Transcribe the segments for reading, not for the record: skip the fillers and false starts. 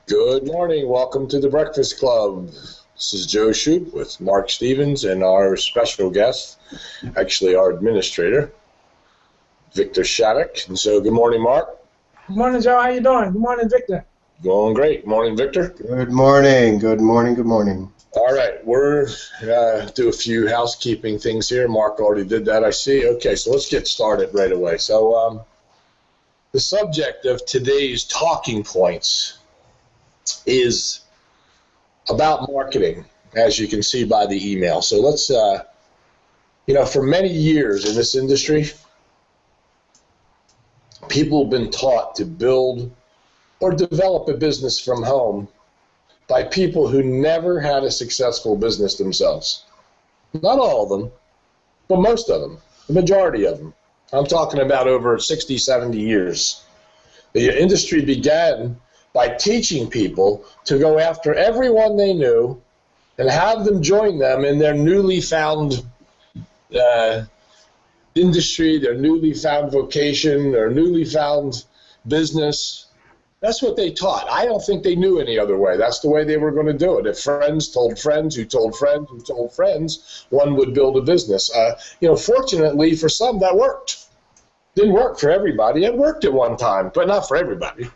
Good morning. Welcome to the Breakfast Club. This is Joe Shoup with Mark Stevens and our special guest, actually our administrator, Victor Shattuck. And so, good morning, Mark. Good morning, Joe. How you doing? Good morning, Victor. Going great. Morning, Victor. Good morning. Good morning. Good morning. All right, we're do a few housekeeping things here. Mark already did that, I see. Okay, so let's get started right away. So, the subject of today's talking points is about marketing, as you can see by the email. So let's, for many years in this industry, people have been taught to build or develop a business from home by people who never had a successful business themselves. Not all of them, but most of them, the majority of them. I'm talking about over 60, 70 years. The industry began by teaching people to go after everyone they knew and have them join them in their newly found industry, their newly found vocation, their newly found business. That's what they taught. I don't think they knew any other way. That's the way they were going to do it. If friends told friends who told friends who told friends, one would build a business. Fortunately for some, that worked. Didn't work for everybody. It worked at one time, but not for everybody.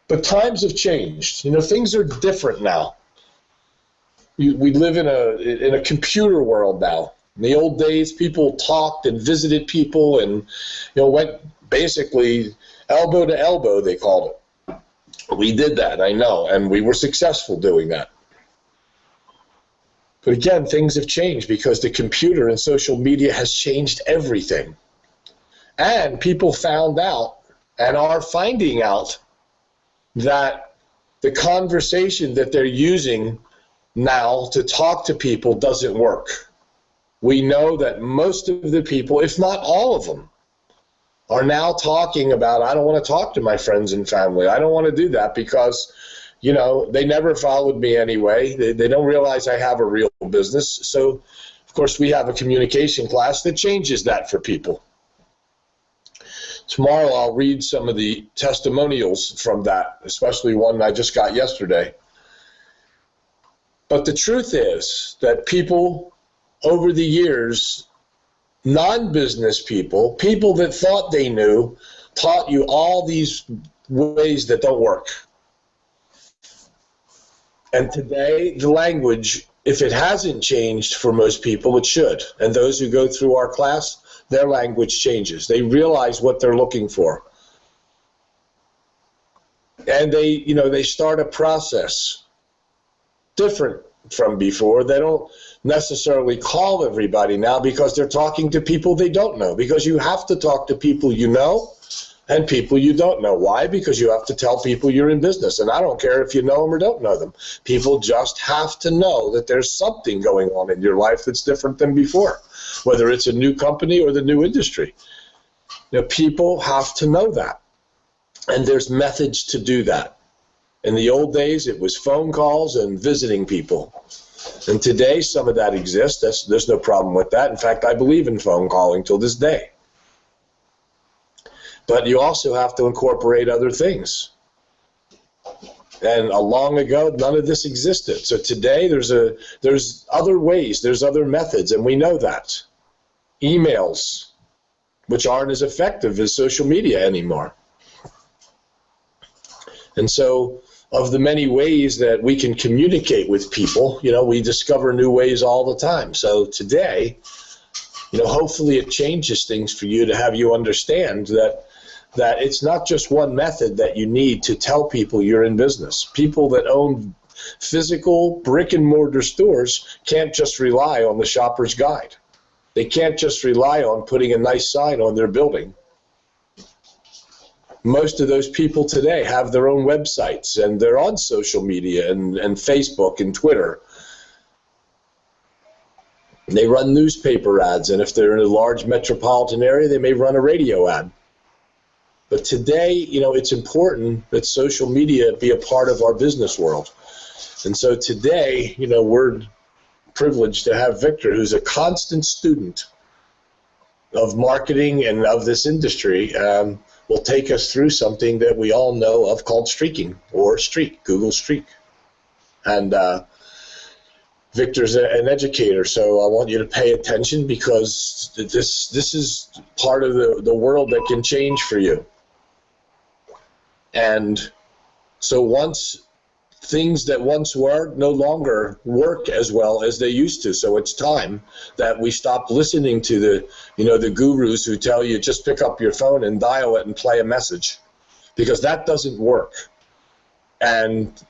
But times have changed. Things are different now. We live in a computer world now. In the old days, people talked and visited people and went basically elbow to elbow, they called it. We did that, I know, and we were successful doing that. But again, things have changed because the computer and social media has changed everything. And people found out and are finding out that the conversation that they're using now to talk to people doesn't work. We know that most of the people, if not all of them, are now talking about, I don't want to talk to my friends and family. I don't want to do that because, they never followed me anyway. They don't realize I have a real business. So, of course, we have a communication class that changes that for people. Tomorrow I'll read some of the testimonials from that, especially one I just got yesterday. But the truth is that people over the years, non-business people, people that thought they knew, taught you all these ways that don't work. And today, the language, if it hasn't changed for most people, it should. And those who go through our class, their language changes. They realize what they're looking for. And they start a process different from before. They don't necessarily call everybody now because they're talking to people they don't know, because you have to talk to people you know and people you don't know. Why? Because you have to tell people you're in business. And I don't care if you know them or don't know them. People just have to know that there's something going on in your life that's different than before, whether it's a new company or the new industry. People have to know that. And there's methods to do that. In the old days, it was phone calls and visiting people. And today, some of that exists. There's no problem with that. In fact, I believe in phone calling till this day. But you also have to incorporate other things. And long ago, none of this existed. So today, there's other ways, there's other methods, and we know that. Emails, which aren't as effective as social media anymore. And so, of the many ways that we can communicate with people, we discover new ways all the time. So today, hopefully it changes things for you to have you understand that it's not just one method that you need to tell people you're in business. People that own physical brick and mortar stores can't just rely on the shopper's guide. They can't just rely on putting a nice sign on their building. Most of those people today have their own websites, and they're on social media and Facebook and Twitter. They run newspaper ads, and if they're in a large metropolitan area, they may run a radio ad. But today, it's important that social media be a part of our business world. And so today, we're privileged to have Victor, who's a constant student of marketing and of this industry. will take us through something that we all know of called streaking, or Streak, Google Streak. And Victor's an educator, so I want you to pay attention, because this is part of the world that can change for you. And so once things that once were no longer work as well as they used to, so it's time that we stop listening to the gurus who tell you just pick up your phone and dial it and play a message, because that doesn't work. And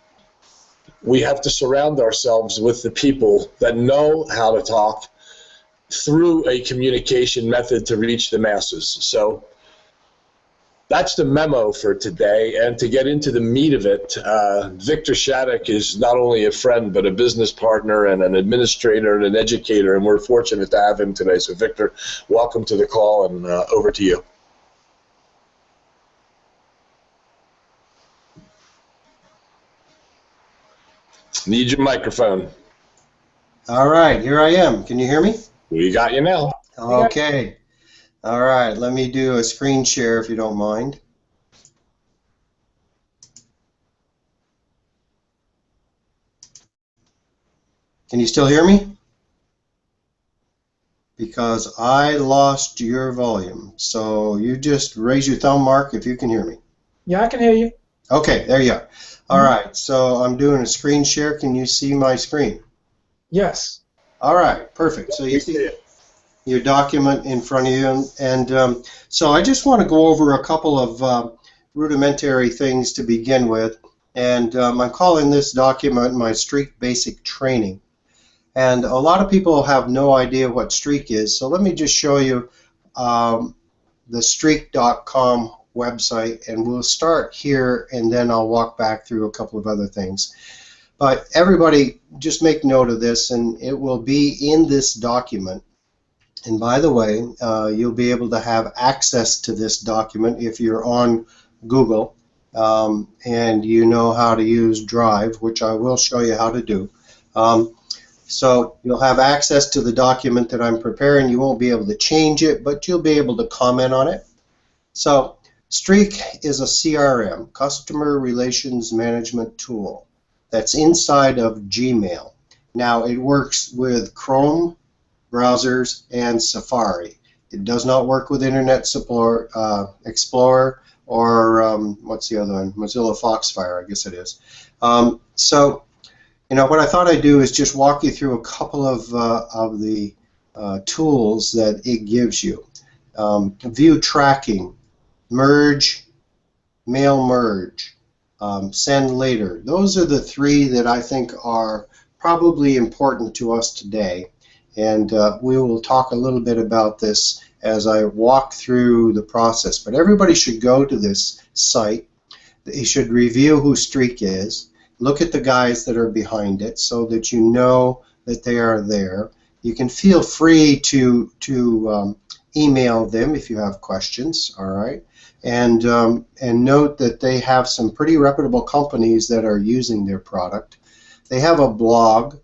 we have to surround ourselves with the people that know how to talk through a communication method to reach the masses. So that's the memo for today. And to get into the meat of it, Victor Shattuck is not only a friend, but a business partner and an administrator and an educator, and we're fortunate to have him today. So Victor, welcome to the call, and over to you. Need your microphone. All right, here I am. Can you hear me? We got you now. Okay. All right, let me do a screen share if you don't mind. Can you still hear me? Because I lost your volume. So you just raise your thumb, Mark, if you can hear me. Yeah, I can hear you. Okay, there you are. All right, so I'm doing a screen share. Can you see my screen? Yes. All right, perfect. So you see your document in front of you, and so I just want to go over a couple of rudimentary things to begin with, and I'm calling this document my Streak Basic Training. And a lot of people have no idea what Streak is, so let me just show you the Streak.com website, and we'll start here, and then I'll walk back through a couple of other things. But everybody, just make note of this, and it will be in this document. And by the way, you'll be able to have access to this document if you're on Google and you know how to use Drive, which I will show you how to do. So you'll have access to the document that I'm preparing. You won't be able to change it, but you'll be able to comment on it. So Streak is a CRM, Customer Relations Management Tool, that's inside of Gmail. Now, it works with Chrome browsers and Safari. It does not work with Internet Explorer or what's the other one? Mozilla Foxfire, I guess it is. So, you know, what I thought I'd do is just walk you through a couple of the tools that it gives you. View tracking, merge, mail merge, send later. Those are the three that I think are probably important to us today. And we will talk a little bit about this as I walk through the process. But everybody should go to this site. They should review who Streak is. Look at the guys that are behind it so that you know that they are there. You can feel free to email them if you have questions, all right? And note that they have some pretty reputable companies that are using their product. They have a blog,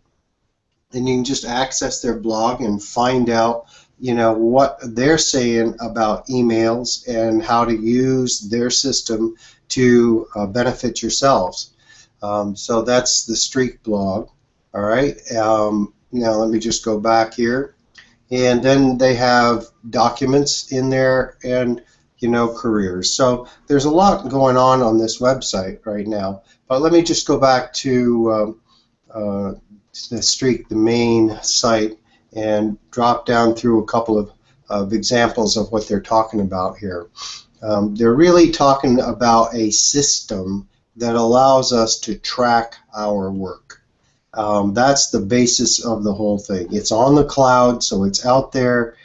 and you can just access their blog and find out, you know, what they're saying about emails and how to use their system to benefit yourselves. So that's the Streak blog. All right. Now let me just go back here, and then they have documents in there and, you know, careers. So there's a lot going on this website right now. But let me just go back to the Streak, the main site, and drop down through a couple of examples of what they're talking about here. They're really talking about a system that allows us to track our work. That's the basis of the whole thing. It's on the cloud, so it's out there.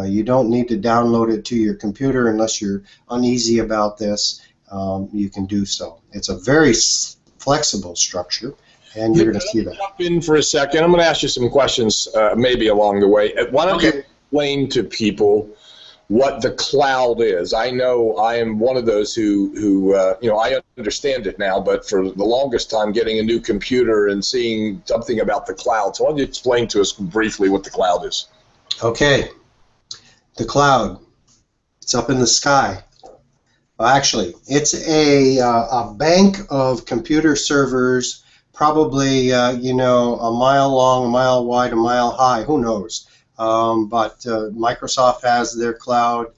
You don't need to download it to your computer unless you're uneasy about this. You can do so. It's a very flexible structure, and you're going to see that. Jump in for a second. I'm going to ask you some questions maybe along the way. Why don't you explain to people what the cloud is? I know I am one of those who you know, I understand it now, but for the longest time getting a new computer and seeing something about the cloud. So why don't you explain to us briefly what the cloud is? Okay. The cloud, it's up in the sky. Actually, it's a bank of computer servers, probably a mile long, a mile wide, a mile high. Who knows? But Microsoft has their cloud,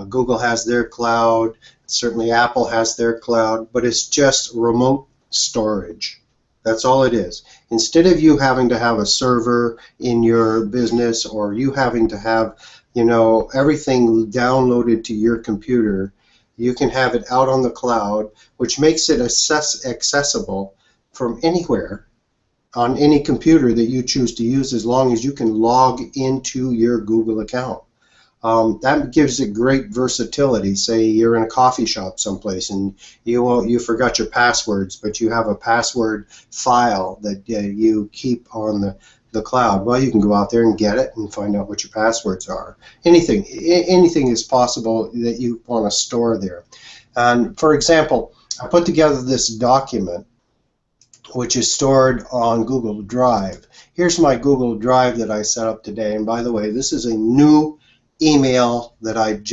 Google has their cloud, certainly Apple has their cloud, but it's just remote storage. That's all it is. Instead of you having to have a server in your business or you having to have, everything downloaded to your computer, you can have it out on the cloud, which makes it accessible from anywhere on any computer that you choose to use, as long as you can log into your Google account. That gives it great versatility. Say you're in a coffee shop someplace and you forgot your passwords, but you have a password file that you keep on the cloud. Well, you can go out there and get it and find out what your passwords are. Anything is possible that you want to store there. And for example, I put together this document which is stored on Google Drive. Here's my Google Drive that I set up today. And by the way, this is a new email that an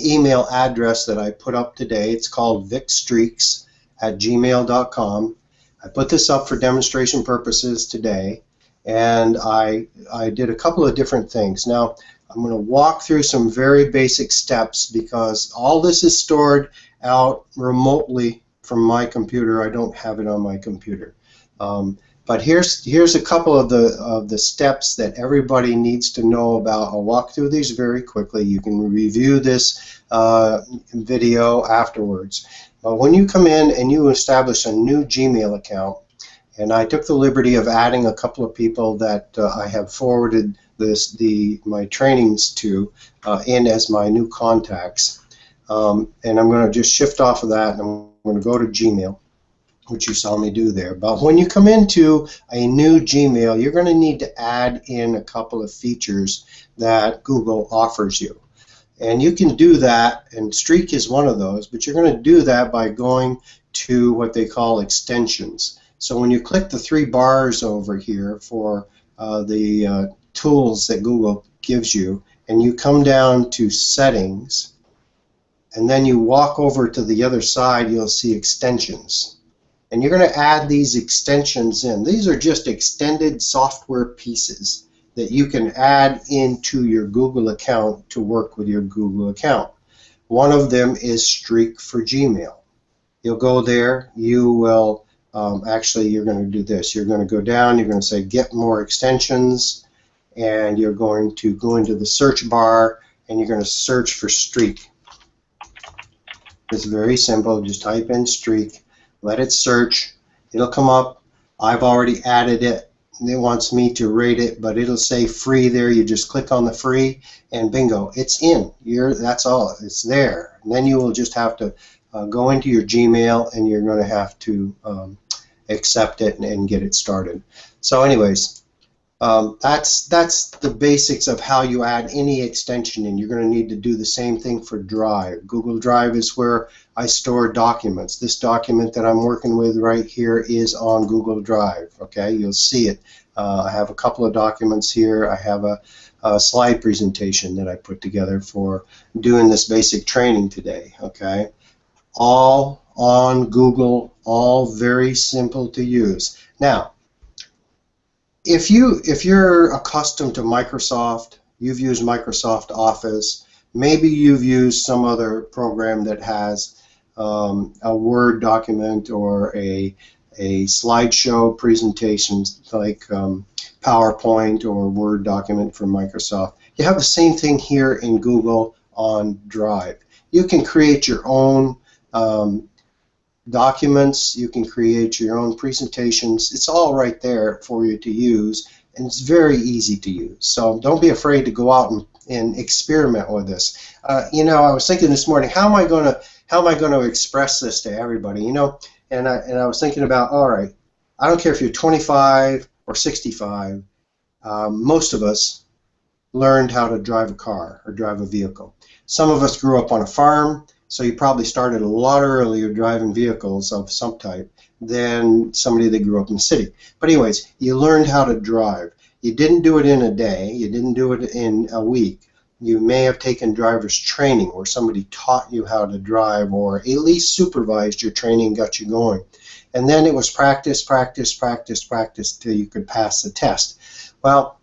email address that I put up today. It's called vicstreaks@gmail.com. I put this up for demonstration purposes today, and I did a couple of different things. Now, I'm going to walk through some very basic steps because all this is stored out remotely from my computer. I don't have it on my computer. But here's a couple of the steps that everybody needs to know about. I'll walk through these very quickly. You can review this video afterwards. But when you come in and you establish a new Gmail account, and I took the liberty of adding a couple of people that I have forwarded my trainings to in as my new contacts, and I'm going to just shift off of that, and I'm going to go to Gmail, which you saw me do there. But when you come into a new Gmail, you're going to need to add in a couple of features that Google offers you. And you can do that, and Streak is one of those, but you're going to do that by going to what they call extensions. So when you click the three bars over here for the tools that Google gives you, and you come down to settings, and then you walk over to the other side, you'll see extensions. And you're going to add these extensions in. These are just extended software pieces that you can add into your Google account to work with your Google account. One of them is Streak for Gmail. You'll go there, you will, actually you're going to do this. You're going to go down, you're going to say get more extensions, and you're going to go into the search bar and you're going to search for Streak. It's very simple, just type in Streak. Let it search. It'll come up. I've already added it. It wants me to rate it, but it'll say free there. You just click on the free, and bingo, it's in. That's all. It's there. And then you will just have to go into your Gmail, and you're going to have to accept it and get it started. So, anyways, that's the basics of how you add any extension in. You're going to need to do the same thing for Drive. Google Drive is where I store documents. This document that I'm working with right here is on Google Drive. Okay, you'll see it. I have a couple of documents here. I have a slide presentation that I put together for doing this basic training today. Okay, all on Google, all very simple to use. Now, if you're accustomed to Microsoft, you've used Microsoft Office, maybe you've used some other program that has a Word document or a slideshow presentation like PowerPoint or Word document from Microsoft. You have the same thing here in Google on Drive. You can create your own documents, you can create your own presentations. It's all right there for you to use, and it's very easy to use. So don't be afraid to go out and experiment with this. I was thinking this morning, how am I going to express this to everybody? And I was thinking about, all right, I don't care if you're 25 or 65. Most of us learned how to drive a car or drive a vehicle. Some of us grew up on a farm. So you probably started a lot earlier driving vehicles of some type than somebody that grew up in the city. But anyways, you learned how to drive. You didn't do it in a day. You didn't do it in a week. you may have taken driver's training where somebody taught you how to drive or at least supervised your training, got you going. And then it was practice, practice, practice, practice till you could pass the test. Well,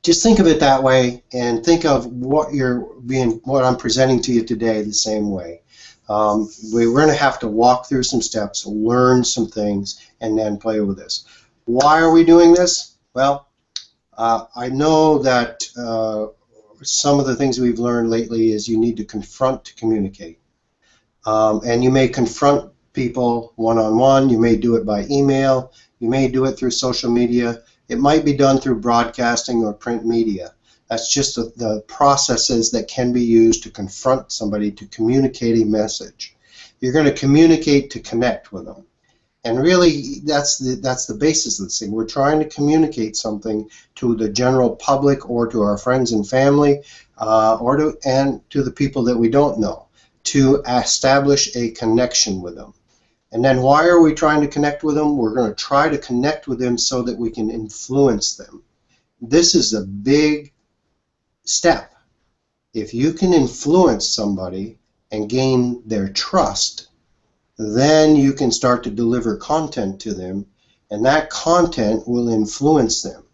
just think of it that way, and think of what I'm presenting to you today the same way. We're going to have to walk through some steps, learn some things, and then play with this. Why are we doing this? Well, I know that some of the things we've learned lately is you need to confront to communicate. And you may confront people one-on-one, you may do it by email, you may do it through social media, it might be done through broadcasting or print media. That's just the processes that can be used to confront somebody, to communicate a message. You're going to communicate to connect with them. And really, that's the basis of this thing. We're trying to communicate something to the general public or to our friends and family and to the people that we don't know, to establish a connection with them. And then why are we trying to connect with them? We're going to try to connect with them so that we can influence them. This is a big step. If you can influence somebody and gain their trust, then you can start to deliver content to them, and that content will influence them.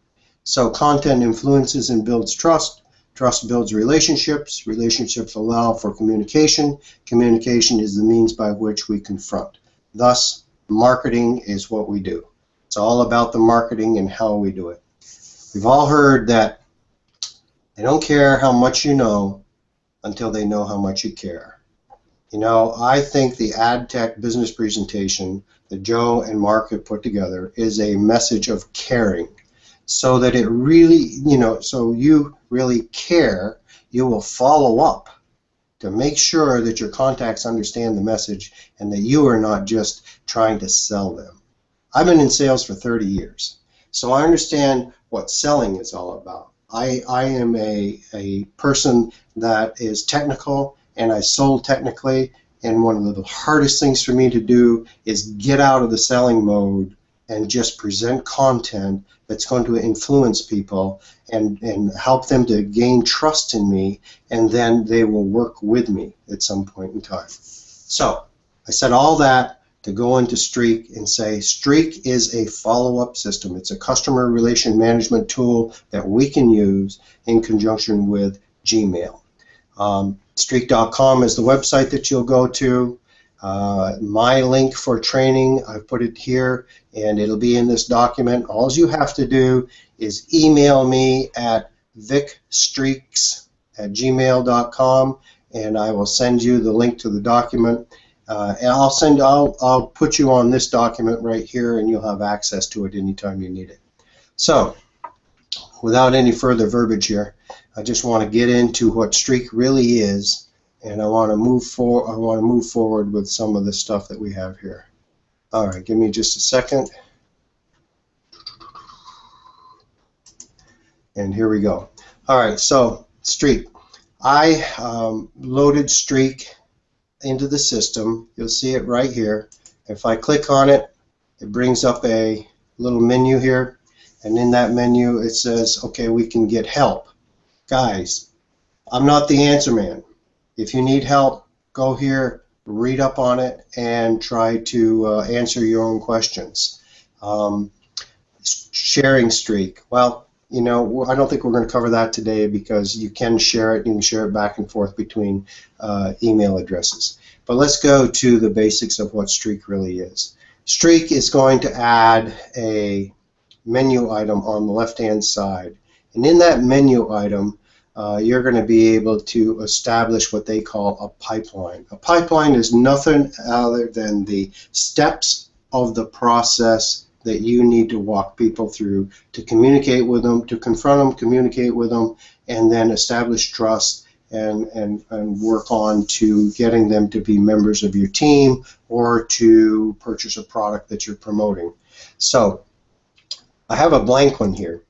So content influences and builds trust. Trust builds relationships. Relationships allow for communication. Communication is the means by which we confront. Thus, marketing is what we do. It's all about the marketing and how we do it. We've all heard that they don't care how much you know until they know how much you care. You know, I think the AdTech business presentation that Joe and Mark have put together is a message of caring, so that it really, so you really care, you will follow up to make sure that your contacts understand the message and that you are not just trying to sell them. I've been in sales for 30 years, so I understand what selling is all about. I am a person that is technical, and I sold technically, and one of the hardest things for me to do is get out of the selling mode and just present content that's going to influence people and help them to gain trust in me, and then they will work with me at some point in time. So I said all that to go into Streak and say Streak is a follow-up system. It's a customer relation management tool that we can use in conjunction with Gmail. Streak.com is the website that you'll go to. My link for training, I've put it here, and it'll be in this document. All you have to do is email me at vicstreaks@gmail.com, and I will send you the link to the document. And I'll put you on this document right here, and you'll have access to it anytime you need it. So, without any further verbiage here, I just want to get into what Streak really is, and I want to move forward with some of the stuff that we have here. All right, give me just a second. And here we go. All right, so Streak. I loaded Streak into the system. You'll see it right here. If I click on it, it brings up a little menu here, and in that menu it says, okay, we can get help. Guys, I'm not the answer man. If you need help, go here, read up on it, and try to answer your own questions. Sharing Streak. Well, I don't think we're going to cover that today because you can share it. You can share it back and forth between email addresses. But let's go to the basics of what Streak really is. Streak is going to add a menu item on the left-hand side. And in that menu item, you're going to be able to establish what they call a pipeline. A pipeline is nothing other than the steps of the process that you need to walk people through to communicate with them, to confront them, communicate with them, and then establish trust and work on to getting them to be members of your team or to purchase a product that you're promoting. So I have a blank one here.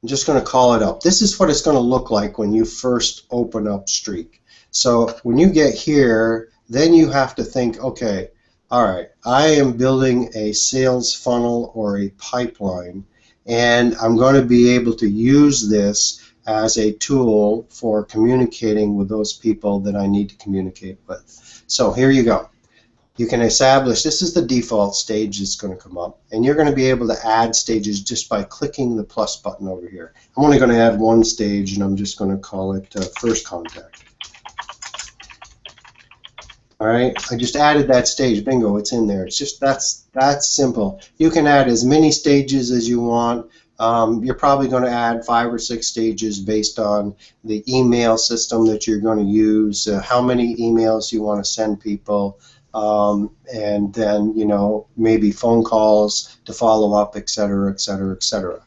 I'm just going to call it up. This is what it's going to look like when you first open up Streak. So when you get here, then you have to think, okay, all right, I am building a sales funnel or a pipeline, and I'm going to be able to use this as a tool for communicating with those people that I need to communicate with. So here you go. You can establish, this is the default stage that's going to come up, and you're going to be able to add stages just by clicking the plus button over here. I'm only going to add one stage, and I'm just going to call it first contact. All right, I just added that stage. Bingo, it's in there. It's just that's simple. You can add as many stages as you want. You're probably going to add 5 or 6 stages based on the email system that you're going to use, how many emails you want to send people, and then, you know, maybe phone calls to follow up, etc., etc., etc.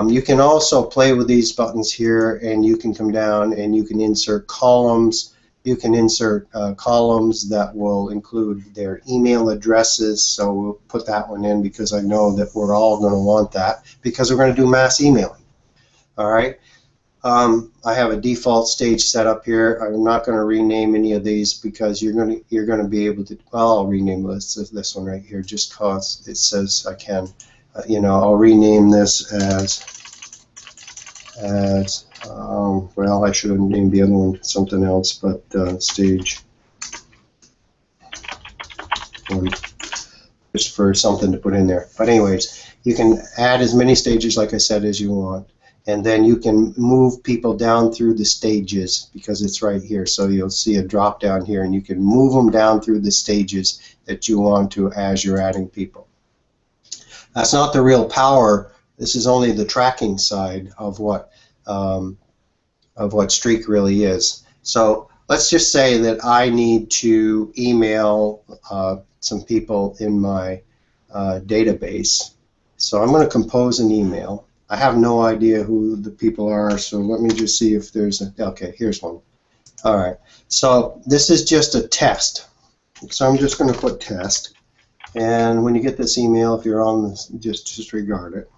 You can also play with these buttons here, and you can come down and you can insert columns. You can insert columns that will include their email addresses, so we'll put that one in because I know that we're all going to want that because we're going to do mass emailing. All right. I have a default stage set up here. I'm not going to rename any of these because you're going to be able to. Well, I'll rename this one right here just cause it says I can. You know, I'll rename this as well, I should have named the other one something else, but stage 1, just for something to put in there. But anyways, you can add as many stages, like I said, as you want, and then you can move people down through the stages because it's right here. So you'll see a drop down here, and you can move them down through the stages that you want to as you're adding people. That's not the real power. This is only the tracking side of what Streak really is. So let's just say that I need to email some people in my database. So I'm going to compose an email. I have no idea who the people are, so let me just see if there's a, okay, here's one. All right, so this is just a test. So I'm just going to put test. And when you get this email, if you're on this, just disregard it.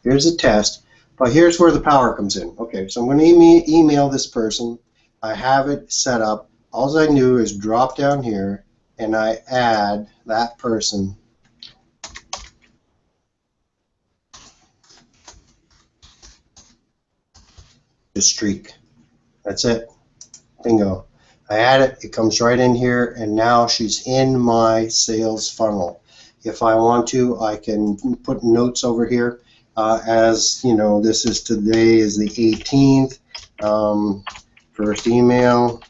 Here's a test, but here's where the power comes in. Okay, so I'm going to email this person. I have it set up. All I do is drop down here, and I add that person to Streak. That's it. Bingo. I add it. It comes right in here, and now she's in my sales funnel. If I want to, I can put notes over here. As you know, this is today is the 18th, first email,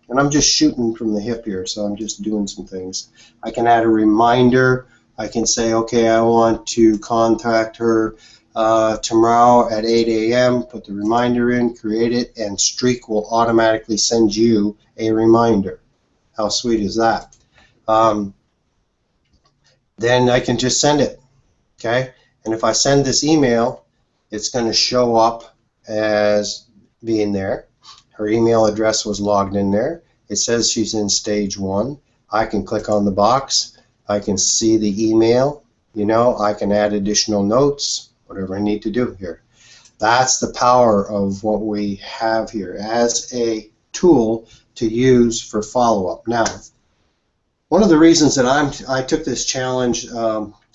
and I'm just shooting from the hip here, so I'm just doing some things. I can add a reminder. I can say, okay, I want to contact her tomorrow at 8 a.m., put the reminder in, create it, and Streak will automatically send you a reminder. How sweet is that? Then I can just send it, okay? And if I send this email, it's going to show up as being there. Her email address was logged in there. It says she's in stage 1. I can click on the box. I can see the email. You know, I can add additional notes, whatever I need to do here. That's the power of what we have here as a tool to use for follow-up. Now, one of the reasons that I took this challenge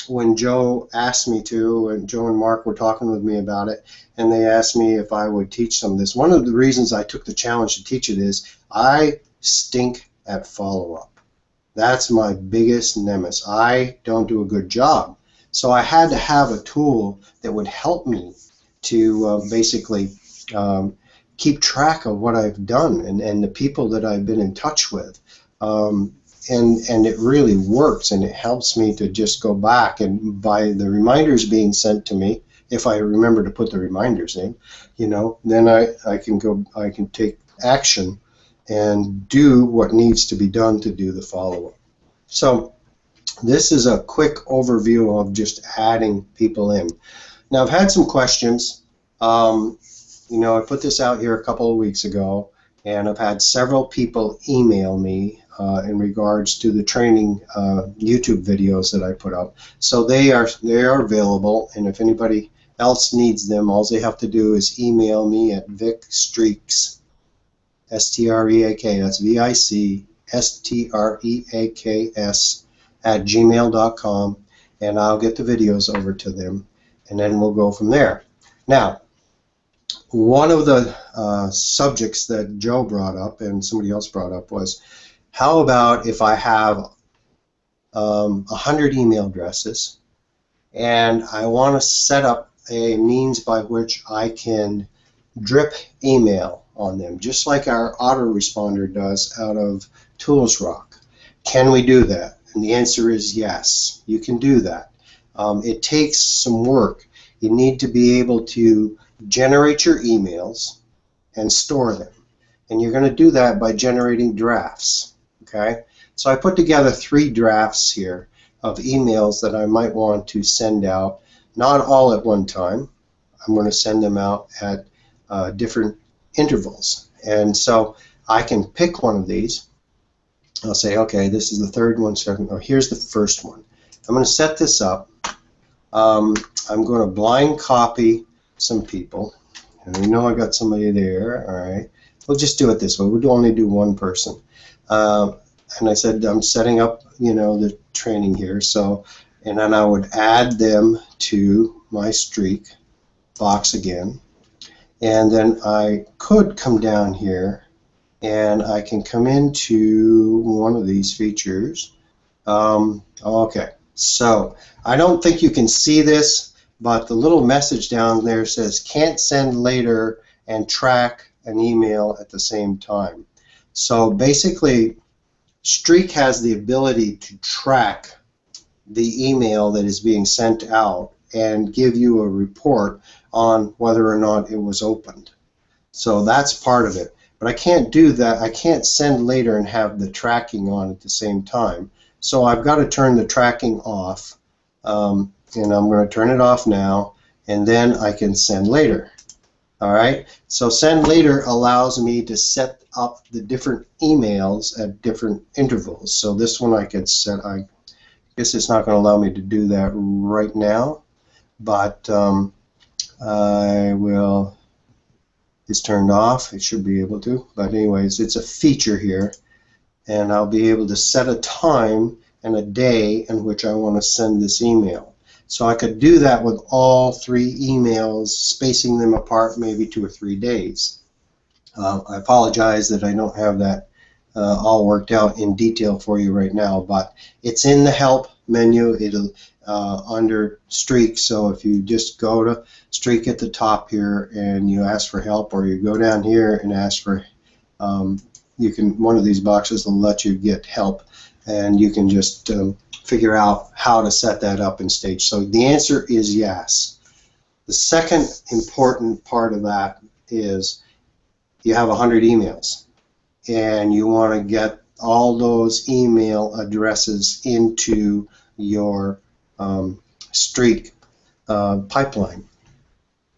when Joe asked me to, and Joe and Mark were talking with me about it, and they asked me if I would teach some of this. One of the reasons I took the challenge to teach it is I stink at follow-up. That's my biggest nemesis. I don't do a good job. So I had to have a tool that would help me to basically keep track of what I've done and the people that I've been in touch with. And it really works, and it helps me to just go back, and by the reminders being sent to me, if I remember to put the reminders in, you know, then I can take action and do what needs to be done to do the follow-up. So this is a quick overview of just adding people in. Now I've had some questions. You know, I put this out here a couple of weeks ago, and I've had several people email me in regards to the training YouTube videos that I put up. So they are available, and if anybody else needs them, all they have to do is email me at vicstreaks, S-T-R-E-A-K, that's VICSTREAKS @gmail.com, and I'll get the videos over to them. and then we'll go from there. Now, one of the subjects that Joe brought up and somebody else brought up was, how about if I have 100 email addresses and I want to set up a means by which I can drip email on them, just like our autoresponder does out of ToolsRock. Can we do that? And the answer is yes, you can do that. It takes some work. You need to be able to generate your emails and store them. And you're going to do that by generating drafts. Okay? So I put together 3 drafts here of emails that I might want to send out, not all at one time. I'm going to send them out at different intervals. And so I can pick one of these. I'll say, okay, this is the 3rd one, second, or here's the 1st one. I'm going to set this up. I'm going to blind copy some people. And we know I got somebody there. All right. We'll just do it this way. We'll only do one person. And I said I'm setting up, the training here. So, and then I would add them to my streak box again. And then I could come down here and I can come into one of these features. Okay, so I don't think you can see this, but the little message down there says can't send later and track an email at the same time. So basically, Streak has the ability to track the email that is being sent out and give you a report on whether or not it was opened. So that's part of it. But I can't do that. I can't send later and have the tracking on at the same time. So I've got to turn the tracking off. And I'm going to turn it off now, and then I can send later. All right. So send later allows me to set up the different emails at different intervals. So this one I could set. I guess it's not going to allow me to do that right now, but I will. It's turned off. It should be able to. But anyways, it's a feature here, and I'll be able to set a time and a day in which I want to send this email. So I could do that with all 3 emails, spacing them apart maybe 2 or 3 days. I apologize that I don't have that all worked out in detail for you right now, but it's in the help menu. It'll under Streak. So if you just go to Streak at the top here and you ask for help, or you go down here and ask for, you can, one of these boxes will let you get help, and you can just figure out how to set that up in Stage. So the answer is yes. The second important part of that is you have 100 emails and you want to get all those email addresses into your Streak pipeline.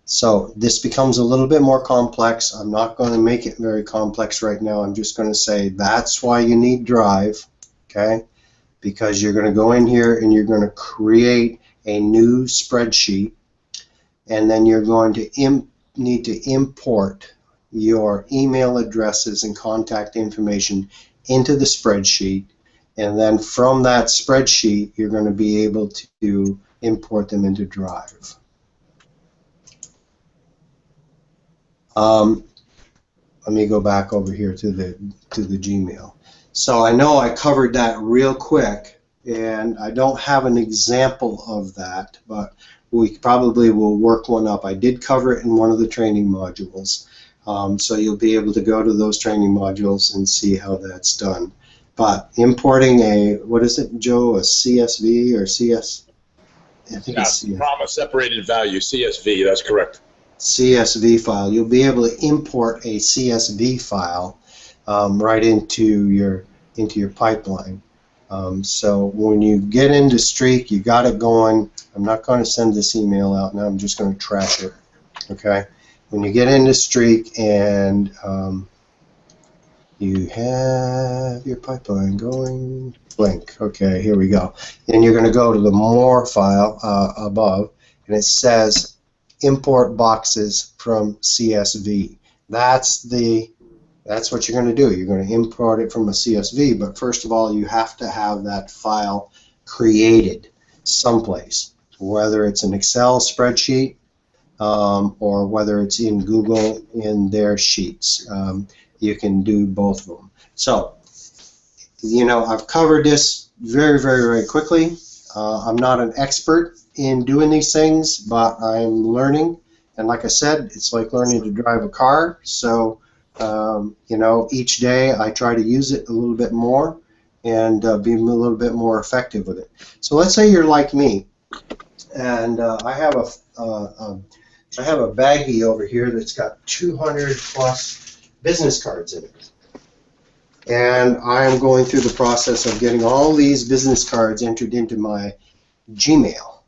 So this becomes a little bit more complex. I'm not going to make it very complex right now. I'm just going to say that's why you need Drive, okay? Because you're going to go in here and you're going to create a new spreadsheet, and then you're going to need to import your email addresses and contact information into the spreadsheet, and then from that spreadsheet you're going to be able to import them into Drive. Let me go back over here to the Gmail. So I know I covered that real quick, and I don't have an example of that, but we probably will work one up. I did cover it in one of the training modules, so you'll be able to go to those training modules and see how that's done. But importing a, what is it, Joe, a CSV or CS? I think it's CSV. Comma separated value, CSV, that's correct. CSV file. You'll be able to import a CSV file right into your pipeline. So when you get into Streak, you got it going. I'm not going to send this email out now. I'm just going to trash it. Okay. When you get into Streak and you have your pipeline going, blank. Okay, here we go. And you're going to go to the More file above, and it says import boxes from CSV. That's what you're going to do. You're going to import it from a CSV, but first of all, you have to have that file created someplace. whether it's an Excel spreadsheet or whether it's in Google in their sheets. You can do both of them. So, you know, I've covered this very, very, very quickly. I'm not an expert in doing these things, but I'm learning. And like I said, it's like learning to drive a car. So, you know, each day I try to use it a little bit more and be a little bit more effective with it. So let's say you're like me, and I have a baggie over here that's got 200 plus business cards in it. And I am going through the process of getting all these business cards entered into my Gmail.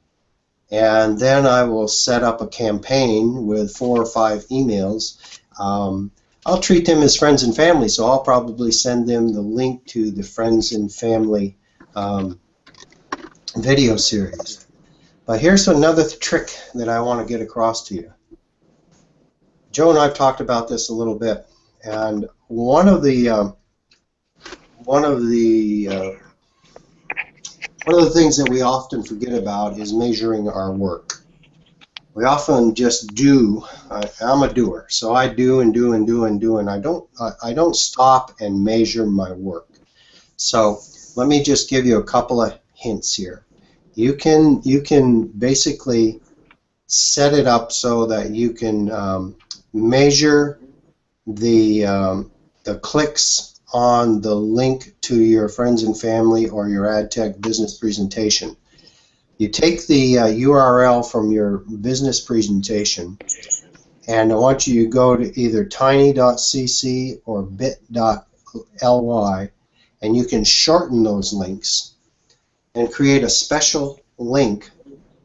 And then I will set up a campaign with 4 or 5 emails. I'll treat them as friends and family, so I'll probably send them the link to the Friends and Family video series. But here's another trick that I want to get across to you. Joe and I have talked about this a little bit, and one of the things that we often forget about is measuring our work. We often just do. I'm a doer, so I do and do and do and do, and I don't stop and measure my work. So let me just give you a couple of hints here. You can basically set it up so that you can measure the clicks on the link to your friends and family or your AdTech business presentation. You take the URL from your business presentation, and I want you to go to either tiny.cc or bit.ly, and you can shorten those links and create a special link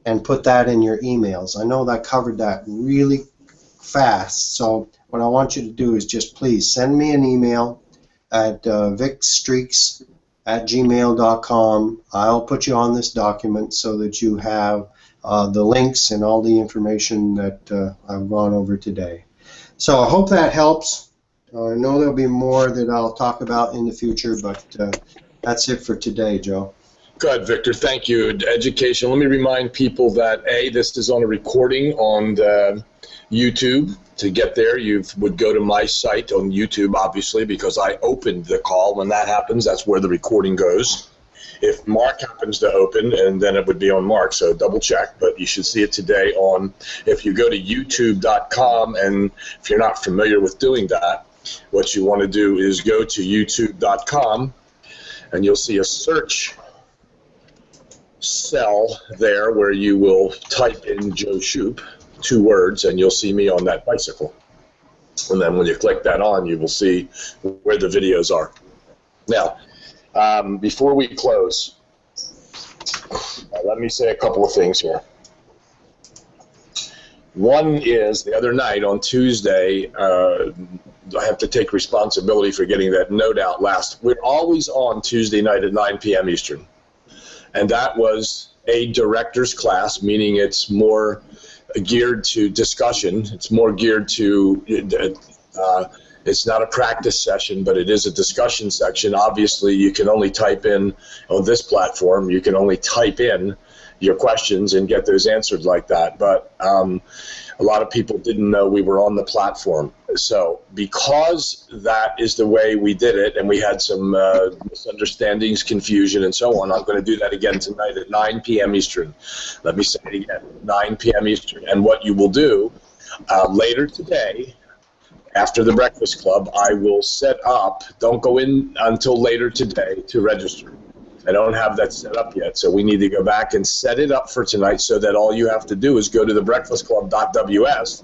and put that in your emails. I know that I covered that really fast, so what I want you to do is just please send me an email at vicstreaks@gmail.com. I'll put you on this document so that you have the links and all the information that I've gone over today. So I hope that helps. I know there'll be more that I'll talk about in the future, but that's it for today, Joe. Good, Victor. Thank you. Education. Let me remind people that, A, this is on a recording on the YouTube. To get there, you would go to my site on YouTube, obviously, because I opened the call. When that happens, that's where the recording goes. If Mark happens to open, and then it would be on Mark, so double check, but you should see it today on, if you go to youtube.com, and if you're not familiar with doing that, what you want to do is go to youtube.com, and you'll see a search cell there where you will type in Joe Shoup, 2 words, and you'll see me on that bicycle. And then when you click that on, you will see where the videos are. Now, before we close, let me say a couple of things here. One is, the other night on Tuesday, I have to take responsibility for getting that note out last. We're always on Tuesday night at 9 p.m. Eastern. And that was a director's class, meaning it's more geared to discussion. It's more geared to, it's not a practice session, but it is a discussion section. Obviously, you can only type in, on this platform, you can only type in your questions and get those answered like that. But a lot of people didn't know we were on the platform. So because that is the way we did it, and we had some misunderstandings, confusion, and so on, I'm going to do that again tonight at 9 p.m. Eastern. Let me say it again, 9 p.m. Eastern. And what you will do later today, after the Breakfast Club, I will set up, don't go in until later today to register. I don't have that set up yet, so we need to go back and set it up for tonight so that all you have to do is go to thebreakfastclub.ws,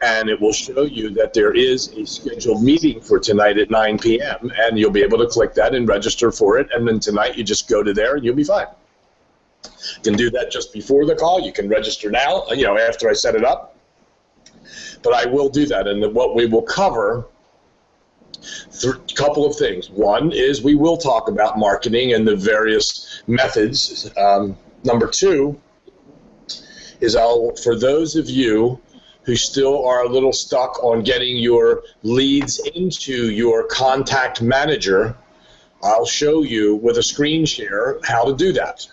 and it will show you that there is a scheduled meeting for tonight at 9 p.m., and you'll be able to click that and register for it, and then tonight you just go to there and you'll be fine. You can do that just before the call. You can register now, you know, after I set it up. But I will do that, and what we will cover, a couple of things. One is we will talk about marketing and the various methods. Number 2 is for those of you who still are a little stuck on getting your leads into your contact manager, I'll show you with a screen share how to do that.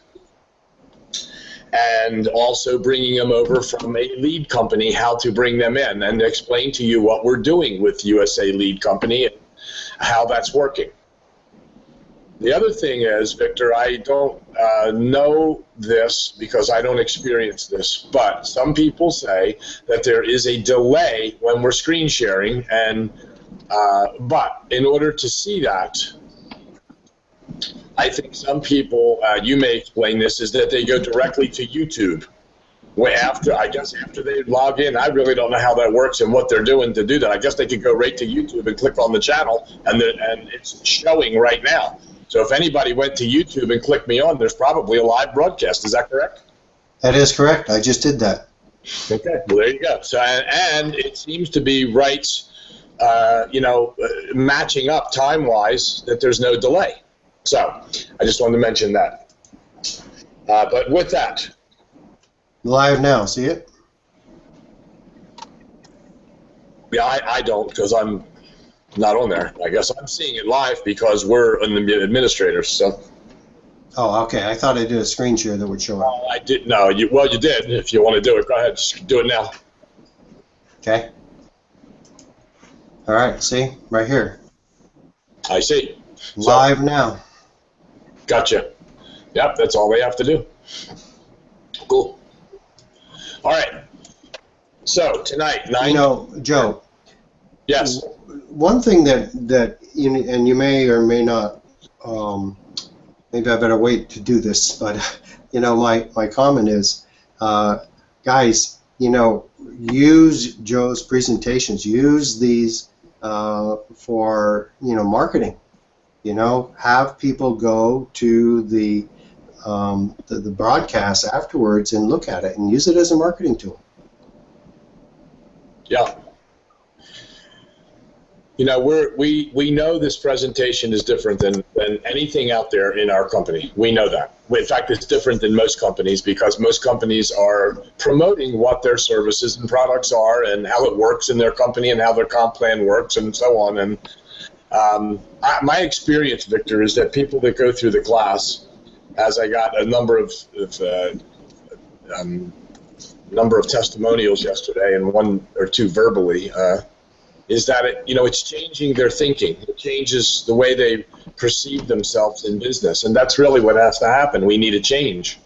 and also bringing them over from a lead company, how to bring them in, and explain to you what we're doing with USA Lead Company and how that's working. The other thing is, Victor, I don't know this because I don't experience this, but some people say that there is a delay when we're screen sharing, and but in order to see that, I think some people, you may explain this, is that they go directly to YouTube. I guess after they log in, I really don't know how that works and what they're doing to do that. I guess they could go right to YouTube and click on the channel, and it's showing right now. So if anybody went to YouTube and clicked me on, there's probably a live broadcast. Is that correct? That is correct. I just did that. Okay, well, there you go. So, and it seems to be right, matching up time-wise that there's no delay. So I just wanted to mention that. But with that. Live now, see it? Yeah, I don't, because I'm not on there. I guess I'm seeing it live because we're administrators. So. Oh, okay. I thought I did a screen share that would show up. I did. No, you did. If you want to do it, go ahead. Just do it now. Okay. All right. See, right here. I see. Live now. Gotcha. Yep, that's all they have to do. Cool. All right. So tonight, Joe. Yes. One thing that and you may or may not, maybe I better wait to do this, but my comment is, guys, use Joe's presentations, use these for marketing. Have people go to the broadcast afterwards and look at it and use it as a marketing tool. Yeah. We know this presentation is different than anything out there in our company. We know that. In fact, it's different than most companies because most companies are promoting what their services and products are and how it works in their company and how their comp plan works and so on. And my experience, Victor, is that people that go through the class, as I got a number of testimonials yesterday and one or two verbally, is that it's changing their thinking. It changes the way they perceive themselves in business, and that's really what has to happen. We need a change,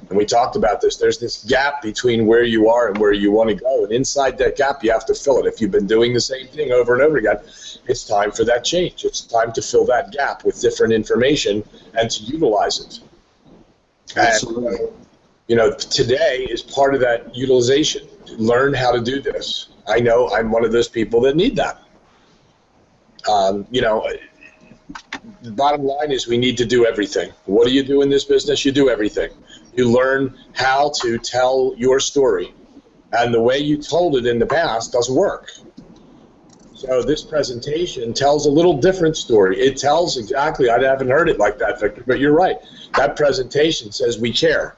and we talked about this. There's this gap between where you are and where you want to go, and inside that gap, you have to fill it. If you've been doing the same thing over and over again, it's time for that change. It's time to fill that gap with different information and to utilize it. Absolutely. And, today is part of that utilization. Learn how to do this. I know I'm one of those people that need that. The bottom line is we need to do everything. What do you do in this business? You do everything. You learn how to tell your story. And the way you told it in the past doesn't work. So this presentation tells a little different story. It tells exactly, I haven't heard it like that, Victor, but you're right. That presentation says we care.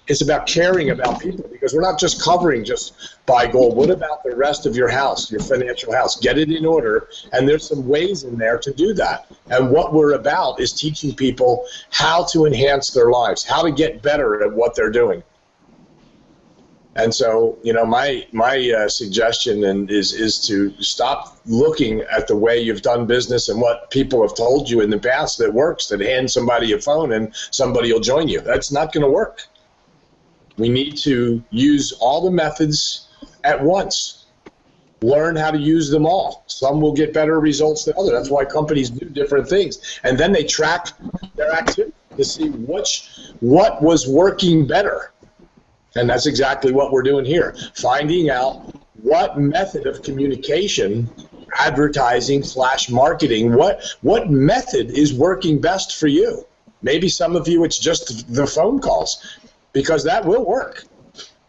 It's about caring about people because we're not just covering just buy gold. What about the rest of your house, your financial house? Get it in order, and there's some ways in there to do that. And what we're about is teaching people how to enhance their lives, how to get better at what they're doing. And so, my suggestion is to stop looking at the way you've done business and what people have told you in the past that works, that hand somebody a phone and somebody will join you. That's not going to work. We need to use all the methods at once. Learn how to use them all. Some will get better results than others. That's why companies do different things. And then they track their activity to see what was working better. And that's exactly what we're doing here. Finding out what method of communication, advertising / marketing, what method is working best for you. Maybe some of you it's just the phone calls. Because that will work.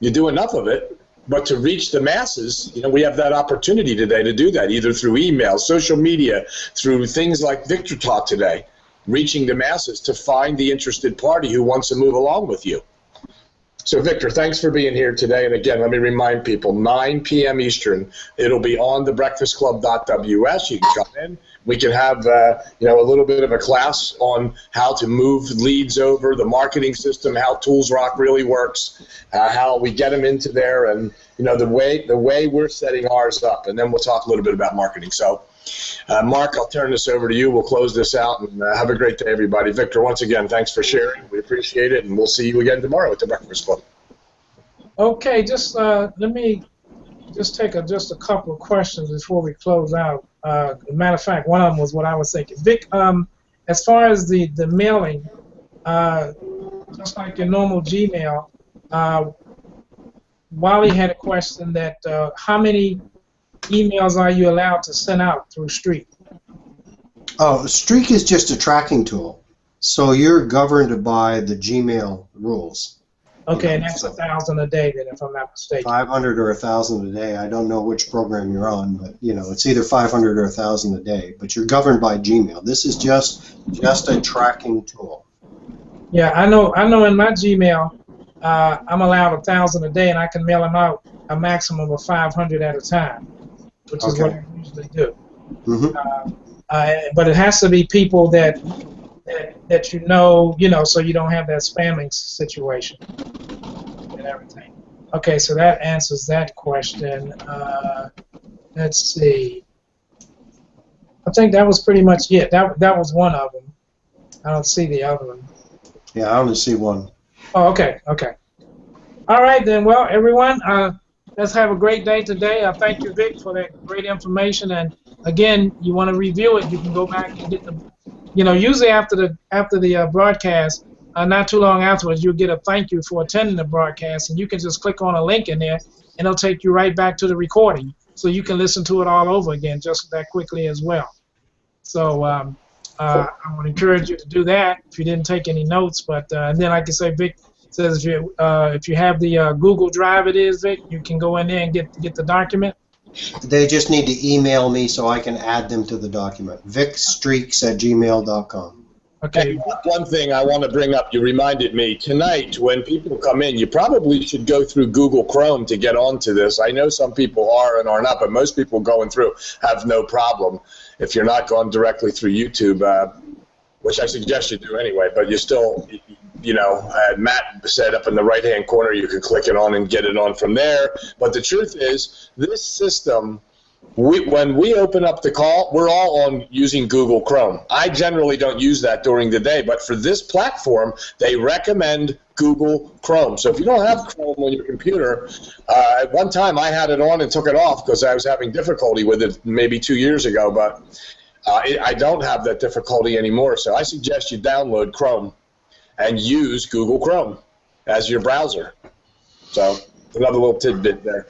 You do enough of it, but to reach the masses, we have that opportunity today to do that, either through email, social media, through things like Victor taught today, reaching the masses to find the interested party who wants to move along with you. So, Victor, thanks for being here today. And again, let me remind people, 9 p.m. Eastern, it'll be on thebreakfastclub.ws. You can come in. We can have, a little bit of a class on how to move leads over, the marketing system, how Tools Rock really works, how we get them into there, and, the way we're setting ours up. And then we'll talk a little bit about marketing. So, Mark, I'll turn this over to you. We'll close this out, and have a great day, everybody. Victor, once again, thanks for sharing. We appreciate it, and we'll see you again tomorrow at the Breakfast Club. Okay, just let me just take just a couple of questions before we close out. As a matter of fact, one of them was what I was thinking. Vic, as far as the mailing, just like your normal Gmail, Wally had a question that how many emails are you allowed to send out through Streak? Oh, Streak is just a tracking tool, so you're governed by the Gmail rules. Okay, and that's 1,000 a day then, if I'm not mistaken. 500 or 1,000 a day. I don't know which program you're on, but it's either 500 or 1,000 a day. But you're governed by Gmail. This is just a tracking tool. Yeah, I know. In my Gmail, I'm allowed 1,000 a day, and I can mail them out a maximum of 500 at a time, which is what I usually do. Mm-hmm. But it has to be people that so you don't have that spamming situation and everything. Okay, so that answers that question. Let's see. I think that was pretty much it. That was one of them. I don't see the other one. Yeah, I only see one. Oh, okay. All right, then. Well, everyone, let's have a great day today. I thank you, Vic, for that great information. And again, you want to review it, you can go back and get the. Usually after the broadcast, not too long afterwards, you'll get a thank you for attending the broadcast, and you can just click on a link in there, and it'll take you right back to the recording, so you can listen to it all over again just that quickly as well. So I would encourage you to do that if you didn't take any notes. But and then, like I say, Vic says if you have the Google Drive, Vic, you can go in there and get the document. They just need to email me so I can add them to the document. vicstreaks@gmail.com. Okay. And one thing I want to bring up, you reminded me, tonight when people come in, you probably should go through Google Chrome to get onto this. I know some people are and are not, but most people going through have no problem if you're not going directly through YouTube, which I suggest you do anyway, but you still, Matt said up in the right-hand corner, you can click it on and get it on from there. But the truth is, this system, when we open up the call, we're all on using Google Chrome. I generally don't use that during the day, but for this platform, they recommend Google Chrome. So if you don't have Chrome on your computer, at one time I had it on and took it off because I was having difficulty with it maybe 2 years ago, but I don't have that difficulty anymore. So I suggest you download Chrome and use Google Chrome as your browser. So another little tidbit there.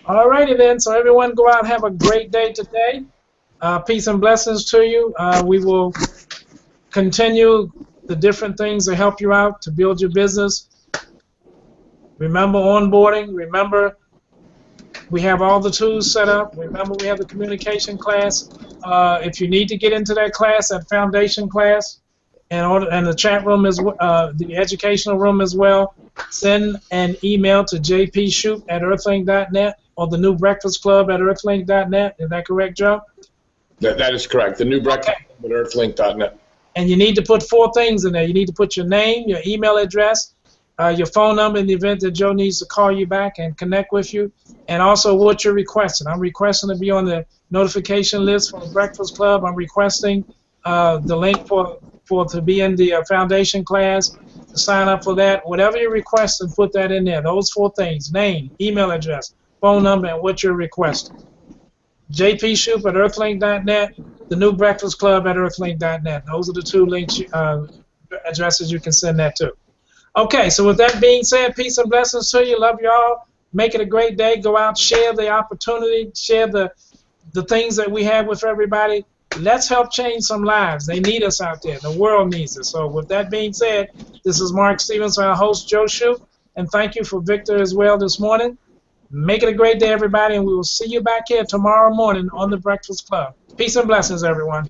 All righty then. So everyone go out and have a great day today. Peace and blessings to you. We will continue the different things that help you out to build your business. Remember onboarding. Remember we have all the tools set up. Remember we have the communication class. If you need to get into that class, that foundation class, and the chat room the educational room as well, send an email to jpshoop@earthlink.net or the New Breakfast Club at earthlink.net. Is that correct, Joe? That is correct. The New Breakfast Club at earthlink.net. And you need to put 4 things in there. You need to put your name, your email address, your phone number in the event that Joe needs to call you back and connect with you, and also what you're requesting. I'm requesting to be on the notification list for the Breakfast Club. I'm requesting the link to be in the foundation class, to sign up for that. Whatever you request, and put that in there. Those 4 things: name, email address, phone number, and what you're requesting. jpshoop@earthlink.net, the New Breakfast Club at earthlink.net. Those are the 2 links, addresses you can send that to. Okay, so with that being said, peace and blessings to you. Love you all. Make it a great day. Go out, share the opportunity, share the things that we have with everybody. Let's help change some lives. They need us out there. The world needs us. So with that being said, this is Mark Stevens, our host, Joe Shoup, and thank you for Victor as well this morning. Make it a great day, everybody, and we will see you back here tomorrow morning on the Breakfast Club. Peace and blessings, everyone.